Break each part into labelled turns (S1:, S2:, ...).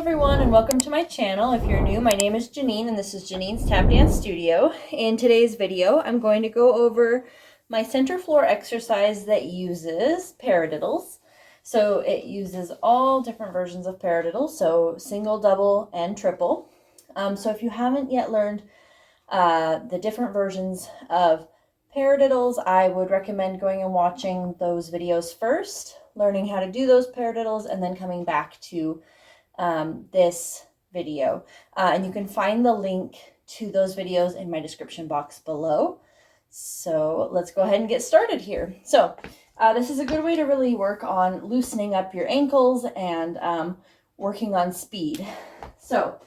S1: everyone, and welcome to my channel. If you're new, my name is Janine and this is Janine's Tap Dance Studio. In today's video, I'm going to go over my center floor exercise that uses paradiddles. So it uses all different versions of paradiddles, so single, double, and triple. So if you haven't yet learned the different versions of paradiddles, I would recommend going and watching those videos first, learning how to do those paradiddles, and then coming back to this video. And you can find the link to those videos in my description box below. So let's go ahead and get started here. So this is a good way to really work on loosening up your ankles and working on speed. So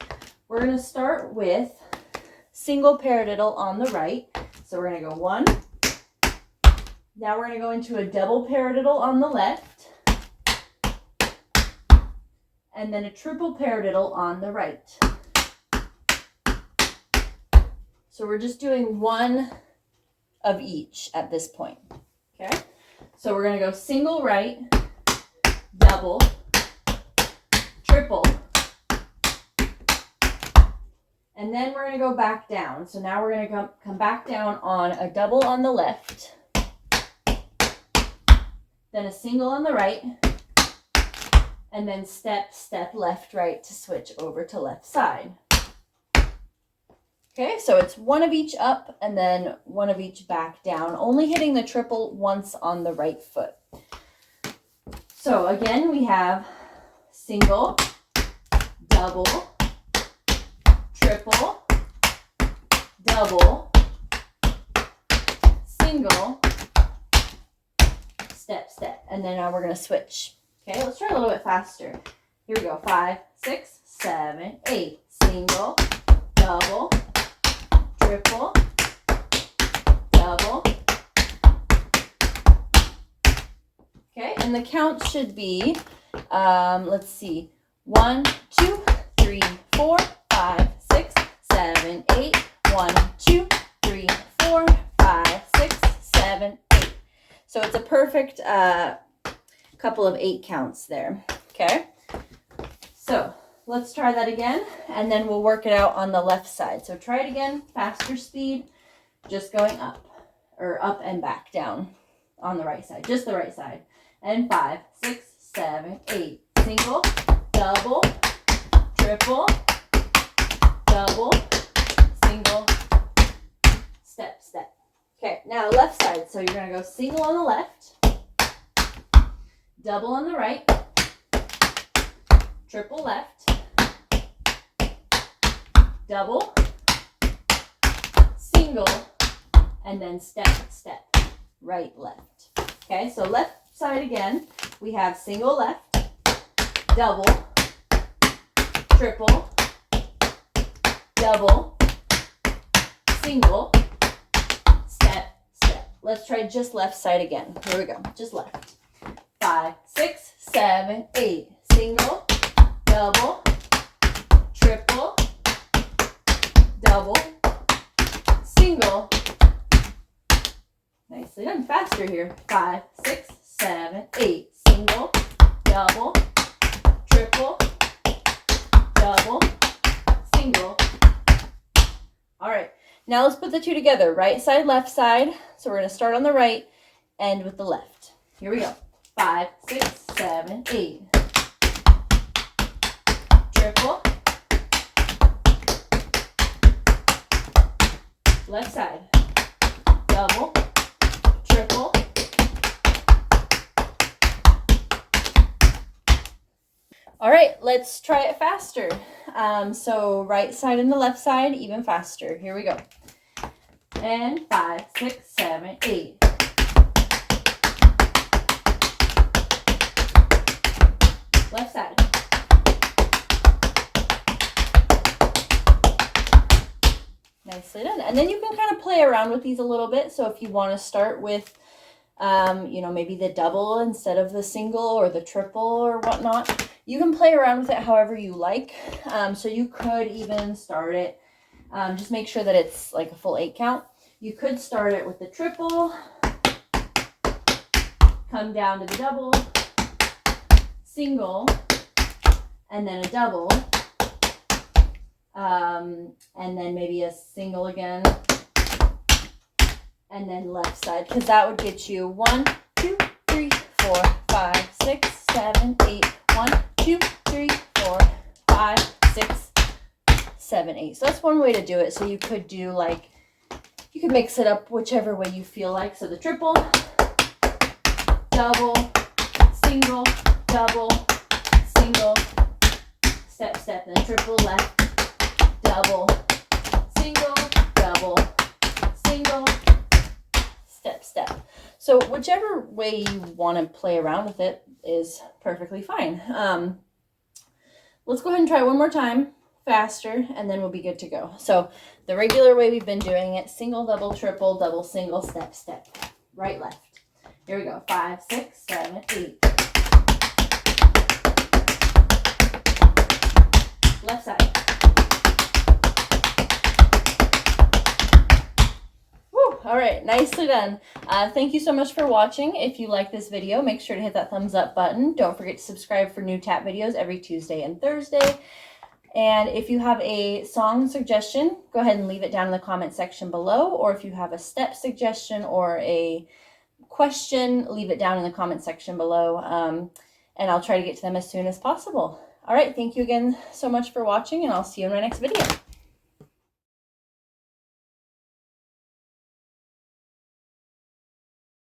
S1: we're going to start with single paradiddle on the right. So we're going to go one. Now we're going to go into a double paradiddle on the left. And then a triple paradiddle on the right. So we're just doing one of each at this point. Okay? So we're going to go single right, double, triple, and then we're going to go back down. So now we're going to come back down on a double on the left, then a single on the right, and then step, step, left, right to switch over to left side. Okay, so it's one of each up and then one of each back down, only hitting the triple once on the right foot. So again, we have single, double, triple, double, single, step, step, and then now we're going to switch. Okay, let's try a little bit faster. Here we go. 5, 6, 7, 8. Single, double, triple, double. Okay, and the count should be, let's see, 1, 2, 3, 4, 5, 6, 7, 8. 1, 2, 3, 4, 5, 6, 7, 8. So it's a perfect couple of 8 counts there. Okay, so let's try that again and then we'll work it out on the left side. So try it again, faster speed, just going up or up and back down on the right side, just the right side. And 5, 6, 7, 8. Single, double, triple, double, single, step, step. Okay, now left side. So you're going to go single on the left, double on the right, triple left, double, single, and then step, step, right, left. Okay, so left side again, we have single left, double, triple, double, single, step, step. Let's try just left side again. Here we go, just left. 5, 6, 7, 8. Single, double, triple, double, single. Nicely done. Faster here. 5, 6, 7, 8. Single, double, triple, double, single. All right. Now let's put the two together. Right side, left side. So we're going to start on the right, end with the left. Here we go. 5, 6, 7, 8. Triple. Left side. Double. Triple. All right, let's try it faster. So right side and the left side, even faster. Here we go. And 5, 6, 7, 8. Left side. Nicely done. And then you can kind of play around with these a little bit. So if you want to start with, maybe the double instead of the single or the triple or whatnot, you can play around with it however you like. So you could even start it, just make sure that it's like a full 8 count. You could start it with the triple, come down to the double, single, and then a double, and then maybe a single again, and then left side, because that would get you 1, 2, 3, 4, 5, 6, 7, 8. 1, 2, 3, 4, 5, 6, 7, 8. So that's one way to do it. So you could do like, you could mix it up whichever way you feel like. So the triple, double, single, double, single, step, step, and then triple, left, double, single, double, single, step, step. So whichever way you want to play around with it is perfectly fine. Let's go ahead and try one more time, faster, and then we'll be good to go. So the regular way we've been doing it, single, double, triple, single, step, step, right, left. Here we go, 5, 6, 7, 8. Left side. All right, nicely done. Thank you so much for watching. If you like this video, make sure to hit that thumbs up button. Don't forget to subscribe for new tap videos every Tuesday and Thursday. And if you have a song suggestion, go ahead and leave it down in the comment section below. Or if you have a step suggestion or a question, leave it down in the comment section below. And I'll try to get to them as soon as possible. All right, thank you again so much for watching, and I'll see you in my next video.